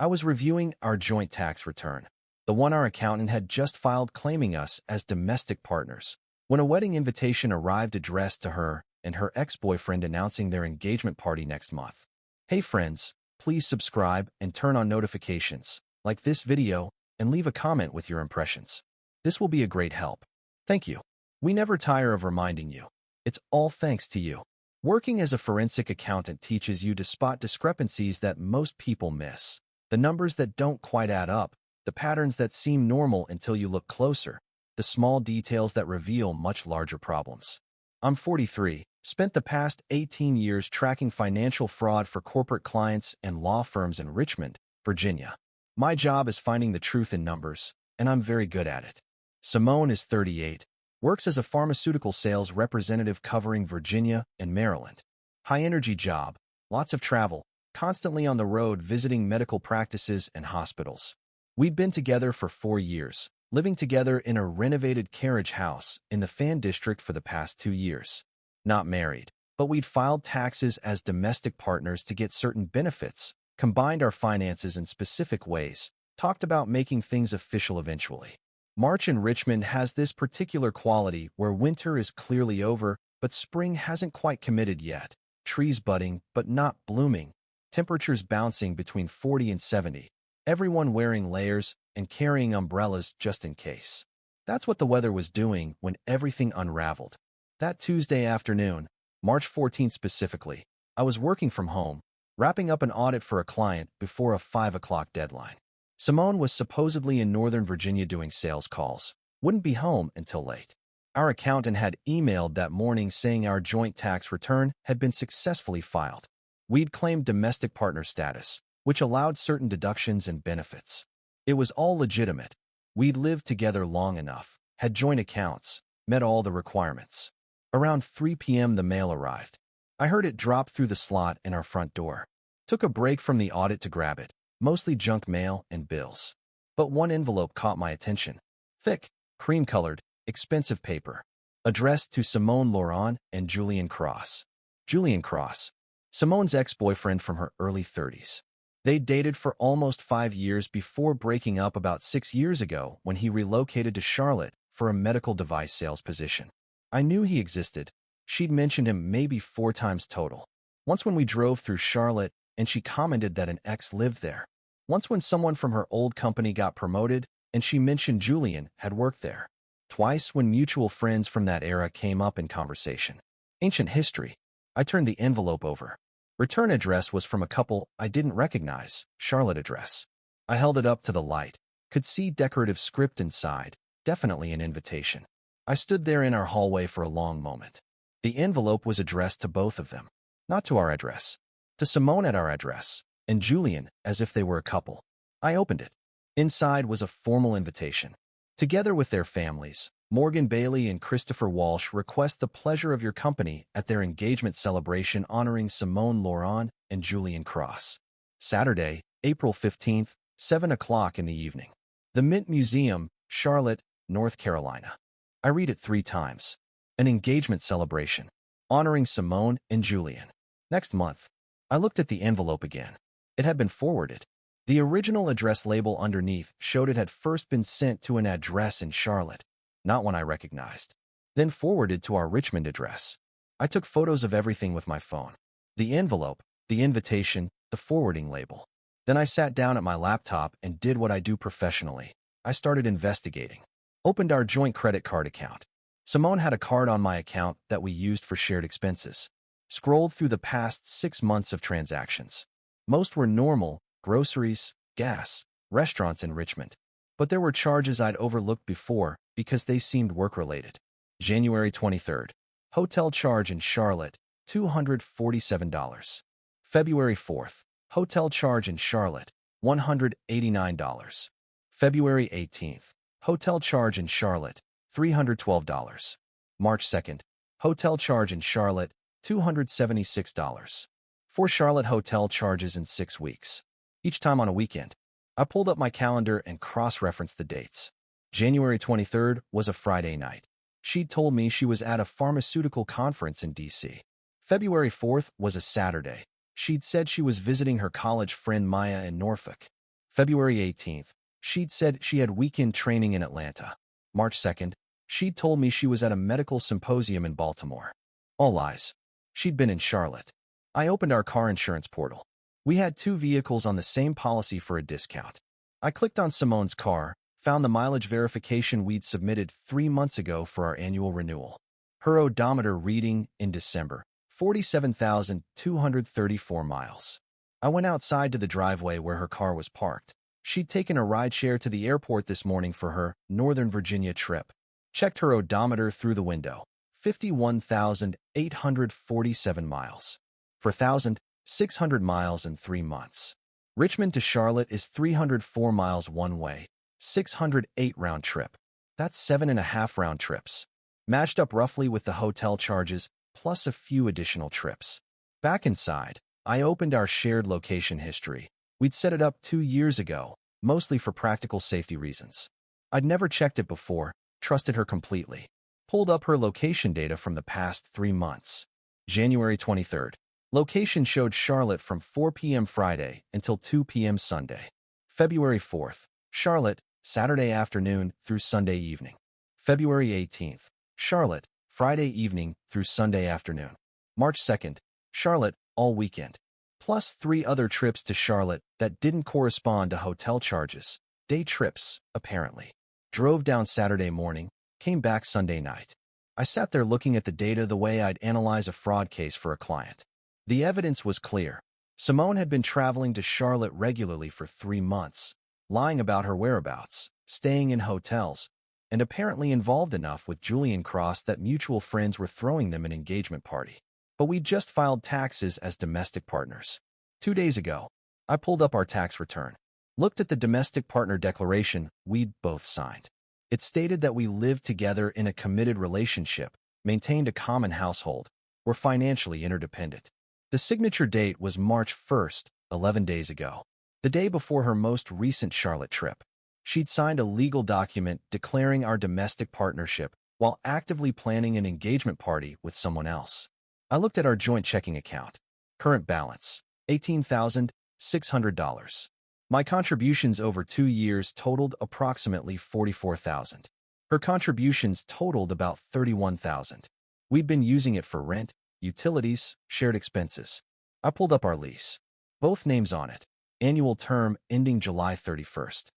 I was reviewing our joint tax return, the one our accountant had just filed claiming us as domestic partners, when a wedding invitation arrived addressed to her and her ex-boyfriend announcing their engagement party next month. Hey friends, please subscribe and turn on notifications, like this video, and leave a comment with your impressions. This will be a great help. Thank you. We never tire of reminding you. It's all thanks to you. Working as a forensic accountant teaches you to spot discrepancies that most people miss. The numbers that don't quite add up, the patterns that seem normal until you look closer, the small details that reveal much larger problems. I'm 43, spent the past 18 years tracking financial fraud for corporate clients and law firms in Richmond, Virginia. My job is finding the truth in numbers, and I'm very good at it. Simone is 38, works as a pharmaceutical sales representative covering Virginia and Maryland. High-energy job, lots of travel, constantly on the road visiting medical practices and hospitals. We'd been together for 4 years, living together in a renovated carriage house in the Fan District for the past 2 years. Not married, but we'd filed taxes as domestic partners to get certain benefits, combined our finances in specific ways, talked about making things official eventually. March in Richmond has this particular quality where winter is clearly over, but spring hasn't quite committed yet. Trees budding, but not blooming. Temperatures bouncing between 40 and 70. Everyone wearing layers and carrying umbrellas just in case. That's what the weather was doing when everything unraveled. That Tuesday afternoon, March 14th specifically, I was working from home, wrapping up an audit for a client before a 5 o'clock deadline. Simone was supposedly in Northern Virginia doing sales calls, wouldn't be home until late. Our accountant had emailed that morning saying our joint tax return had been successfully filed. We'd claimed domestic partner status, which allowed certain deductions and benefits. It was all legitimate. We'd lived together long enough, had joint accounts, met all the requirements. Around 3 p.m. the mail arrived. I heard it drop through the slot in our front door. Took a break from the audit to grab it, mostly junk mail and bills. But one envelope caught my attention. Thick, cream-colored, expensive paper. Addressed to Simone Laurent and Julian Cross. Julian Cross, Simone's ex-boyfriend from her early 30s. They'd dated for almost 5 years before breaking up about 6 years ago when he relocated to Charlotte for a medical device sales position. I knew he existed. She'd mentioned him maybe 4 times total. Once when we drove through Charlotte and she commented that an ex lived there. Once when someone from her old company got promoted and she mentioned Julian had worked there. Twice when mutual friends from that era came up in conversation. Ancient history. I turned the envelope over. Return address was from a couple I didn't recognize, Charlotte address. I held it up to the light, could see decorative script inside, definitely an invitation. I stood there in our hallway for a long moment. The envelope was addressed to both of them, not to our address, to Simone at our address, and Julian as if they were a couple. I opened it. Inside was a formal invitation. Together with their families, Morgan Bailey and Christopher Walsh request the pleasure of your company at their engagement celebration honoring Simone Laurent and Julian Cross. Saturday, April 15th, 7 o'clock in the evening. The Mint Museum, Charlotte, North Carolina. I read it 3 times. An engagement celebration, honoring Simone and Julian. Next month. I looked at the envelope again. It had been forwarded. The original address label underneath showed it had first been sent to an address in Charlotte, not one I recognized, then forwarded to our Richmond address. I took photos of everything with my phone. The envelope, the invitation, the forwarding label. Then I sat down at my laptop and did what I do professionally. I started investigating. Opened our joint credit card account. Simone had a card on my account that we used for shared expenses. Scrolled through the past 6 months of transactions. Most were normal, groceries, gas, restaurants in Richmond. But there were charges I'd overlooked before because they seemed work-related. January 23rd. Hotel charge in Charlotte, $247. February 4th. Hotel charge in Charlotte, $189. February 18th. Hotel charge in Charlotte, $312. March 2nd. Hotel charge in Charlotte, $276. 4 Charlotte hotel charges in 6 weeks. Each time on a weekend. I pulled up my calendar and cross-referenced the dates. January 23rd was a Friday night. She'd told me she was at a pharmaceutical conference in D.C. February 4th was a Saturday. She'd said she was visiting her college friend Maya in Norfolk. February 18th, she'd said she had weekend training in Atlanta. March 2nd, she'd told me she was at a medical symposium in Baltimore. All lies. She'd been in Charlotte. I opened our car insurance portal. We had two vehicles on the same policy for a discount. I clicked on Simone's car, found the mileage verification we'd submitted 3 months ago for our annual renewal. Her odometer reading in December, 47,234 miles. I went outside to the driveway where her car was parked. She'd taken a rideshare to the airport this morning for her Northern Virginia trip. Checked her odometer through the window. 51,847 miles. 4,600 miles in 3 months. Richmond to Charlotte is 304 miles one way, 608 round trip. That's 7.5 round trips. Matched up roughly with the hotel charges, plus a few additional trips. Back inside, I opened our shared location history. We'd set it up 2 years ago, mostly for practical safety reasons. I'd never checked it before, trusted her completely. Pulled up her location data from the past 3 months. January 23rd. Location showed Charlotte from 4 p.m. Friday until 2 p.m. Sunday. February 4th. Charlotte, Saturday afternoon through Sunday evening. February 18th. Charlotte, Friday evening through Sunday afternoon. March 2nd. Charlotte, all weekend. Plus 3 other trips to Charlotte that didn't correspond to hotel charges. Day trips, apparently. Drove down Saturday morning, came back Sunday night. I sat there looking at the data the way I'd analyze a fraud case for a client. The evidence was clear. Simone had been traveling to Charlotte regularly for 3 months, lying about her whereabouts, staying in hotels, and apparently involved enough with Julian Cross that mutual friends were throwing them an engagement party. But we just filed taxes as domestic partners. 2 days ago, I pulled up our tax return, looked at the domestic partner declaration we'd both signed. It stated that we lived together in a committed relationship, maintained a common household, were financially interdependent. The signature date was March 1st, 11 days ago, the day before her most recent Charlotte trip. She'd signed a legal document declaring our domestic partnership while actively planning an engagement party with someone else. I looked at our joint checking account. Current balance, $18,600. My contributions over 2 years totaled approximately $44,000. Her contributions totaled about $31,000. We'd been using it for rent, utilities, shared expenses. I pulled up our lease. Both names on it. Annual term ending July 31st.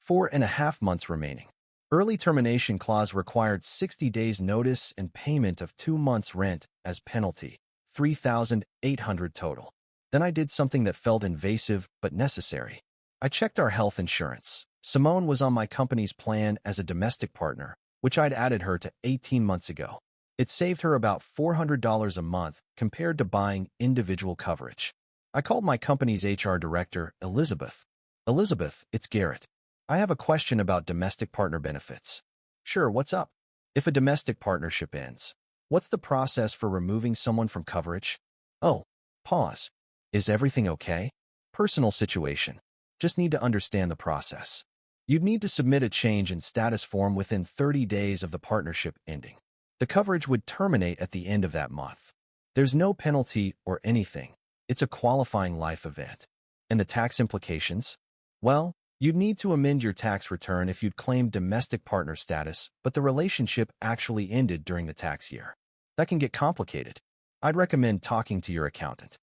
4.5 months remaining. Early termination clause required 60 days notice and payment of 2 months rent as penalty. $3,800 total. Then I did something that felt invasive but necessary. I checked our health insurance. Simone was on my company's plan as a domestic partner, which I'd added her to 18 months ago. It saved her about $400 a month compared to buying individual coverage. I called my company's HR director, Elizabeth. Elizabeth, it's Garrett. I have a question about domestic partner benefits. Sure, what's up? If a domestic partnership ends, what's the process for removing someone from coverage? Oh, pause. Is everything okay? Personal situation. Just need to understand the process. You'd need to submit a change in status form within 30 days of the partnership ending. The coverage would terminate at the end of that month. There's no penalty or anything. It's a qualifying life event. And the tax implications? Well, you'd need to amend your tax return if you'd claimed domestic partner status, but the relationship actually ended during the tax year. That can get complicated. I'd recommend talking to your accountant.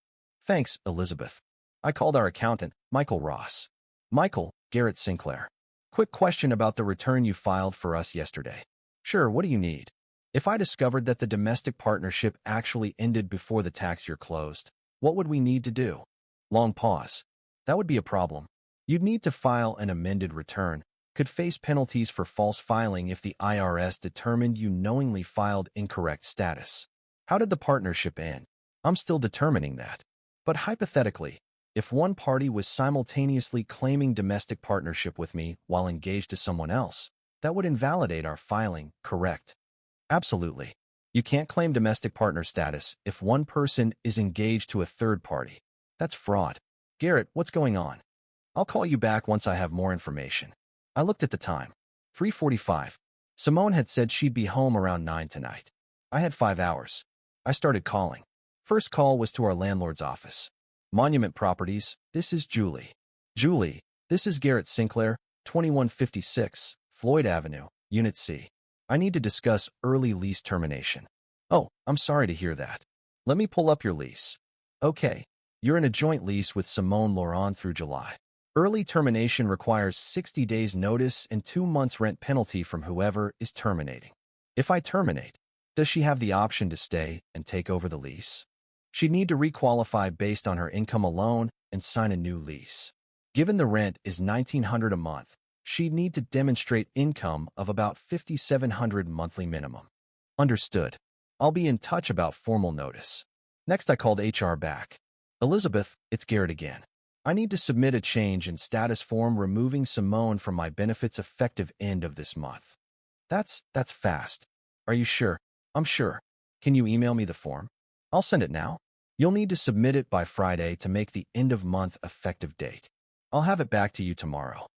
Thanks, Elizabeth. I called our accountant, Michael Ross. Michael, Garrett Sinclair. Quick question about the return you filed for us yesterday. Sure, what do you need? If I discovered that the domestic partnership actually ended before the tax year closed, what would we need to do? Long pause. That would be a problem. You'd need to file an amended return, could face penalties for false filing if the IRS determined you knowingly filed incorrect status. How did the partnership end? I'm still determining that. But hypothetically, if one party was simultaneously claiming domestic partnership with me while engaged to someone else, that would invalidate our filing, correct? Absolutely. You can't claim domestic partner status if one person is engaged to a third party. That's fraud. Garrett, what's going on? I'll call you back once I have more information. I looked at the time. 3:45. Simone had said she'd be home around 9 tonight. I had 5 hours. I started calling. First call was to our landlord's office. Monument Properties, this is Julie. Julie, This is Garrett Sinclair, 2156, Floyd Avenue, Unit C. I need to discuss early lease termination. Oh, I'm sorry to hear that. Let me pull up your lease. Okay, you're in a joint lease with Simone Laurent through July. Early termination requires 60 days notice and 2 months rent penalty from whoever is terminating. If I terminate, does she have the option to stay and take over the lease? She'd need to requalify based on her income alone and sign a new lease. Given the rent is $1,900 a month, she'd need to demonstrate income of about $5,700 monthly minimum. Understood. I'll be in touch about formal notice. Next, I called HR back. Elizabeth, it's Garrett again. I need to submit a change in status form removing Simone from my benefits effective end of this month. That's fast. Are you sure? I'm sure. Can you email me the form? I'll send it now. You'll need to submit it by Friday to make the end of month effective date. I'll have it back to you tomorrow.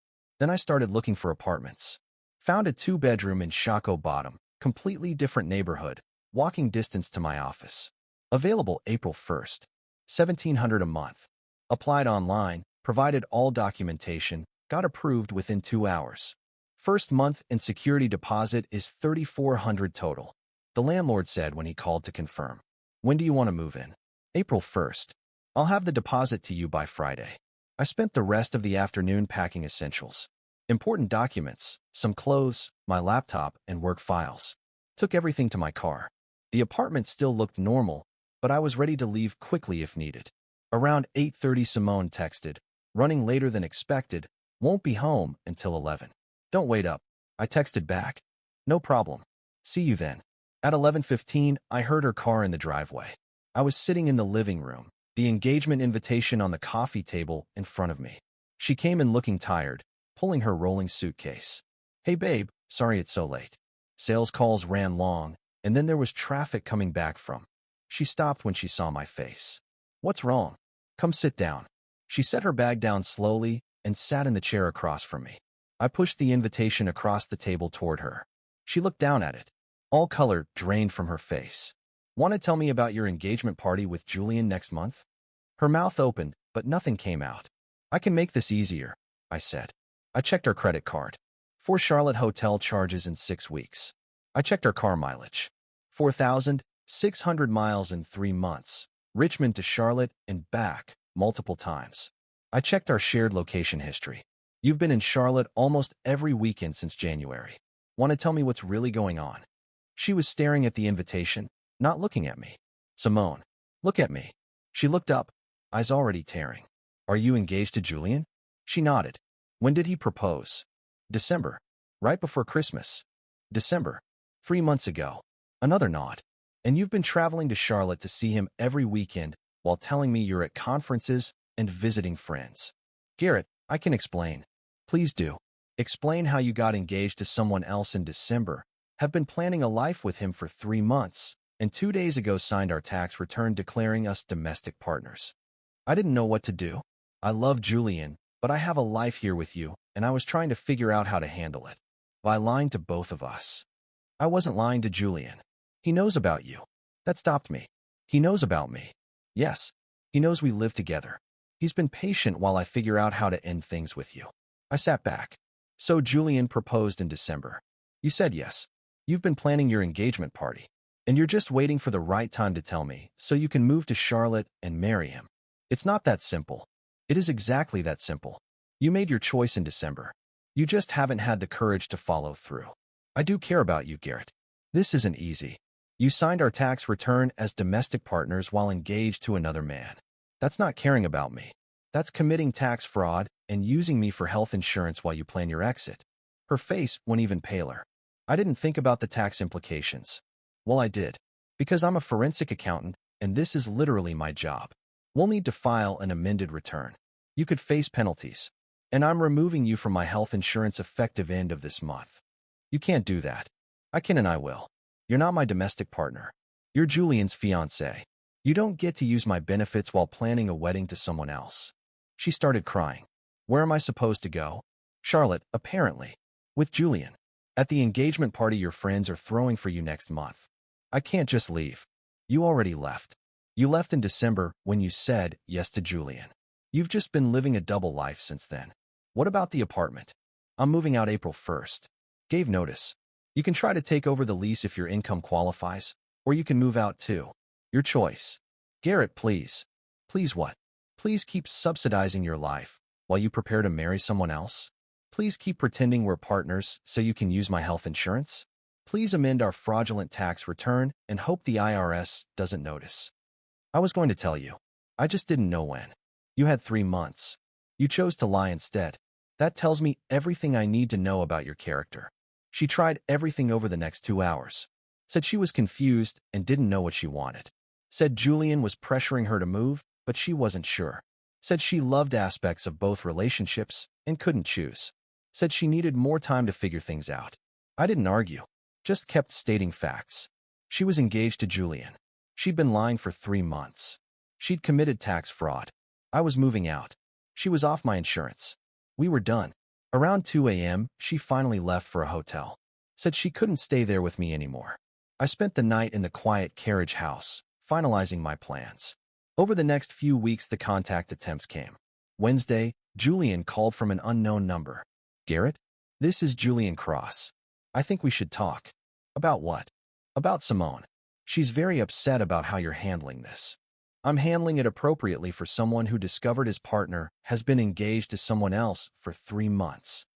Then I started looking for apartments. Found a 2-bedroom in Shockoe Bottom, completely different neighborhood, walking distance to my office. Available April 1st. $1,700 a month. Applied online, provided all documentation, got approved within 2 hours. First month and security deposit is $3,400 total. The landlord said when he called to confirm. When do you want to move in? April 1st. I'll have the deposit to you by Friday. I spent the rest of the afternoon packing essentials. Important documents, some clothes, my laptop, and work files. Took everything to my car. The apartment still looked normal, but I was ready to leave quickly if needed. Around 8:30 Simone texted, running later than expected, won't be home until 11. Don't wait up. I texted back. No problem. See you then. At 11:15, I heard her car in the driveway. I was sitting in the living room, the engagement invitation on the coffee table in front of me. She came in looking tired, pulling her rolling suitcase. Hey babe, sorry it's so late. Sales calls ran long, and then there was traffic coming back from. She stopped when she saw my face. What's wrong? Come sit down. She set her bag down slowly and sat in the chair across from me. I pushed the invitation across the table toward her. She looked down at it. All color drained from her face. Want to tell me about your engagement party with Julian next month? Her mouth opened, but nothing came out. I can make this easier, I said. I checked her credit card. 4 Charlotte hotel charges in 6 weeks. I checked her car mileage. 4,600 miles in 3 months. Richmond to Charlotte and back, multiple times. I checked our shared location history. You've been in Charlotte almost every weekend since January. Want to tell me what's really going on? She was staring at the invitation, not looking at me. Simone, look at me. She looked up, eyes already tearing. Are you engaged to Julian? She nodded. When did he propose? December. Right before Christmas. December. 3 months ago. Another nod. And you've been traveling to Charlotte to see him every weekend while telling me you're at conferences and visiting friends. Garrett, I can explain. Please do. Explain how you got engaged to someone else in December, have been planning a life with him for 3 months, and 2 days ago signed our tax return declaring us domestic partners. I didn't know what to do. I love Julian, but I have a life here with you, and I was trying to figure out how to handle it. By lying to both of us. I wasn't lying to Julian. He knows about you. That stopped me. He knows about me. Yes, he knows we live together. He's been patient while I figure out how to end things with you. I sat back. So Julian proposed in December. You said yes. You've been planning your engagement party, and you're just waiting for the right time to tell me so you can move to Charlotte and marry him. It's not that simple. It is exactly that simple. You made your choice in December. You just haven't had the courage to follow through. I do care about you, Garrett. This isn't easy. You signed our tax return as domestic partners while engaged to another man. That's not caring about me. That's committing tax fraud and using me for health insurance while you plan your exit. Her face went even paler. I didn't think about the tax implications. Well, I did. Because I'm a forensic accountant, and this is literally my job. We'll need to file an amended return. You could face penalties. And I'm removing you from my health insurance effective end of this month. You can't do that. I can and I will. You're not my domestic partner. You're Julian's fiancé. You don't get to use my benefits while planning a wedding to someone else. She started crying. Where am I supposed to go? Charlotte, apparently. With Julian. At the engagement party your friends are throwing for you next month. I can't just leave. You already left. You left in December when you said yes to Julian. You've just been living a double life since then. What about the apartment? I'm moving out April 1st. Gave notice. You can try to take over the lease if your income qualifies, or you can move out too. Your choice. Garrett, please. Please what? Please keep subsidizing your life while you prepare to marry someone else? Please keep pretending we're partners so you can use my health insurance? Please amend our fraudulent tax return and hope the IRS doesn't notice. I was going to tell you. I just didn't know when. You had 3 months. You chose to lie instead. That tells me everything I need to know about your character. She tried everything over the next 2 hours. Said she was confused and didn't know what she wanted. Said Julian was pressuring her to move, but she wasn't sure. Said she loved aspects of both relationships and couldn't choose. Said she needed more time to figure things out. I didn't argue. Just kept stating facts. She was engaged to Julian. She'd been lying for 3 months. She'd committed tax fraud. I was moving out. She was off my insurance. We were done. Around 2 a.m., she finally left for a hotel. Said she couldn't stay there with me anymore. I spent the night in the quiet carriage house, finalizing my plans. Over the next few weeks, the contact attempts came. Wednesday, Julian called from an unknown number. Garrett? This is Julian Cross. I think we should talk. About what? About Simone. She's very upset about how you're handling this. I'm handling it appropriately for someone who discovered his partner has been engaged to someone else for 3 months.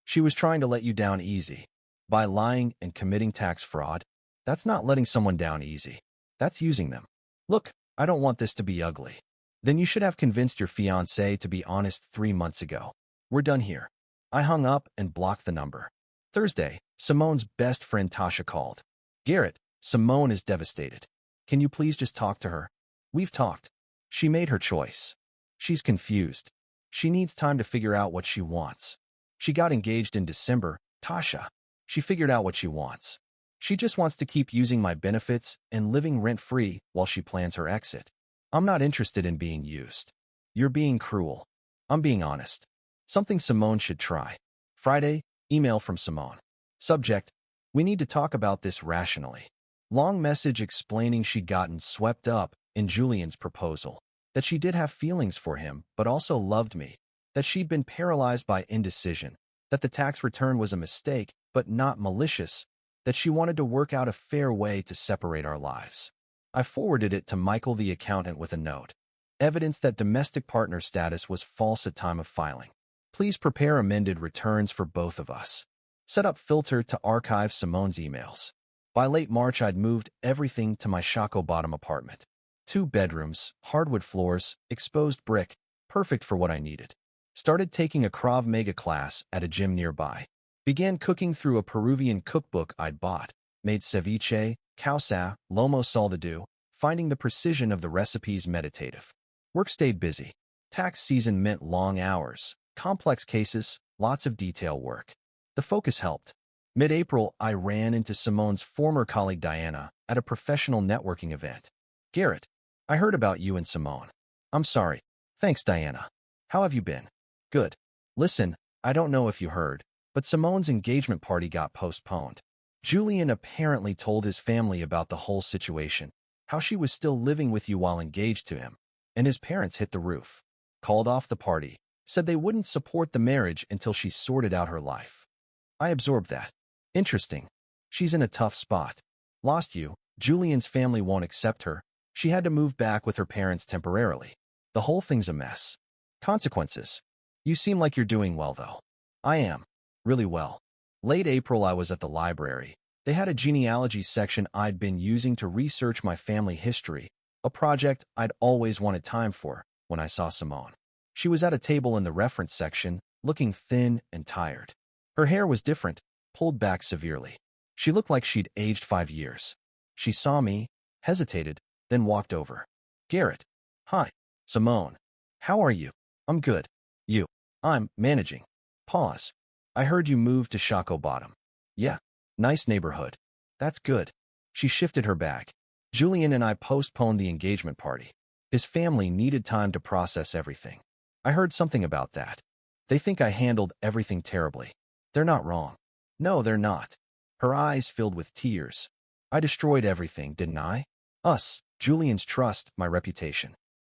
She was trying to let you down easy. By lying and committing tax fraud, that's not letting someone down easy. That's using them. Look, I don't want this to be ugly. Then you should have convinced your fiancé to be honest 3 months ago. We're done here. I hung up and blocked the number. Thursday, Simone's best friend Tasha called. Garrett, Simone is devastated. Can you please just talk to her? We've talked. She made her choice. She's confused. She needs time to figure out what she wants. She got engaged in December, Tasha. She figured out what she wants. She just wants to keep using my benefits and living rent-free while she plans her exit. I'm not interested in being used. You're being cruel. I'm being honest. Something Simone should try. Friday, email from Simone. Subject, we need to talk about this rationally. Long message explaining she'd gotten swept up in Julian's proposal, that she did have feelings for him but also loved me, that she'd been paralyzed by indecision, that the tax return was a mistake but not malicious, that she wanted to work out a fair way to separate our lives. I forwarded it to Michael the accountant with a note. Evidence that domestic partner status was false at time of filing. Please prepare amended returns for both of us. Set up filter to archive Simone's emails. By late March, I'd moved everything to my Shaco Bottom apartment. 2 bedrooms, hardwood floors, exposed brick, perfect for what I needed. Started taking a Krav Maga class at a gym nearby. Began cooking through a Peruvian cookbook I'd bought. Made ceviche, causa, lomo saltado, finding the precision of the recipes meditative. Work stayed busy. Tax season meant long hours, complex cases, lots of detail work. The focus helped. Mid-April, I ran into Simone's former colleague Diana at a professional networking event. Garrett, I heard about you and Simone. I'm sorry. Thanks, Diana. How have you been? Good. Listen, I don't know if you heard, but Simone's engagement party got postponed. Julian apparently told his family about the whole situation, how she was still living with you while engaged to him, and his parents hit the roof. Called off the party, said they wouldn't support the marriage until she sorted out her life. I absorbed that. Interesting. She's in a tough spot. Lost you, Julian's family won't accept her. She had to move back with her parents temporarily. The whole thing's a mess. Consequences. You seem like you're doing well, though. I am. Really well. Late April, I was at the library. They had a genealogy section I'd been using to research my family history, a project I'd always wanted time for when I saw Simone. She was at a table in the reference section, looking thin and tired. Her hair was different, pulled back severely. She looked like she'd aged 5 years. She saw me, hesitated, then walked over. Garrett. Hi. Simone. How are you? I'm good. You. I'm managing. Pause. I heard you moved to Shaco Bottom. Yeah. Nice neighborhood. That's good. She shifted her bag. Julian and I postponed the engagement party. His family needed time to process everything. I heard something about that. They think I handled everything terribly. They're not wrong. No, they're not. Her eyes filled with tears. I destroyed everything, didn't I? Us, Julian's trust, my reputation.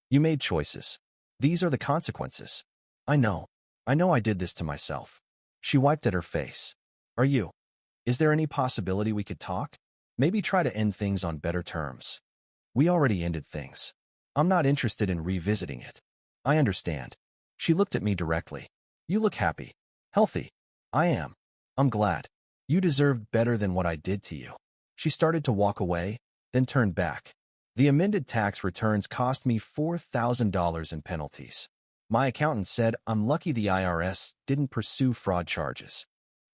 You made choices. These are the consequences. I know. I know I did this to myself. She wiped at her face. Are you? Is there any possibility we could talk? Maybe try to end things on better terms. We already ended things. I'm not interested in revisiting it. I understand. She looked at me directly. You look happy. Healthy. I am. I'm glad. You deserved better than what I did to you. She started to walk away, then turned back. The amended tax returns cost me $4,000 in penalties. My accountant said I'm lucky the IRS didn't pursue fraud charges.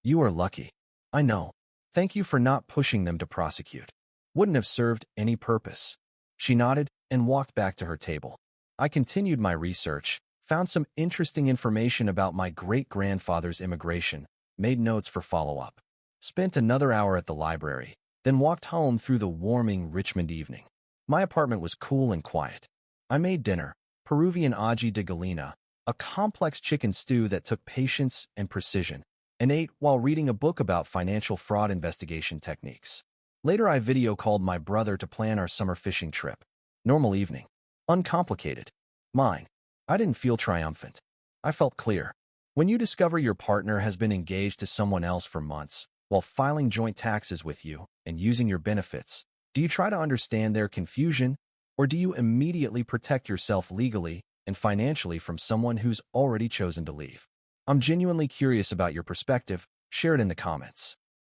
You are lucky. I know. Thank you for not pushing them to prosecute. Wouldn't have served any purpose. She nodded and walked back to her table. I continued my research, found some interesting information about my great-grandfather's immigration, made notes for follow-up. Spent another hour at the library, then walked home through the warming Richmond evening. My apartment was cool and quiet. I made dinner, Peruvian ají de gallina, a complex chicken stew that took patience and precision, and ate while reading a book about financial fraud investigation techniques. Later, I video called my brother to plan our summer fishing trip. Normal evening. Uncomplicated. Mine. I didn't feel triumphant. I felt clear. When you discover your partner has been engaged to someone else for months, while filing joint taxes with you and using your benefits, do you try to understand their confusion, or do you immediately protect yourself legally and financially from someone who's already chosen to leave? I'm genuinely curious about your perspective. Share it in the comments.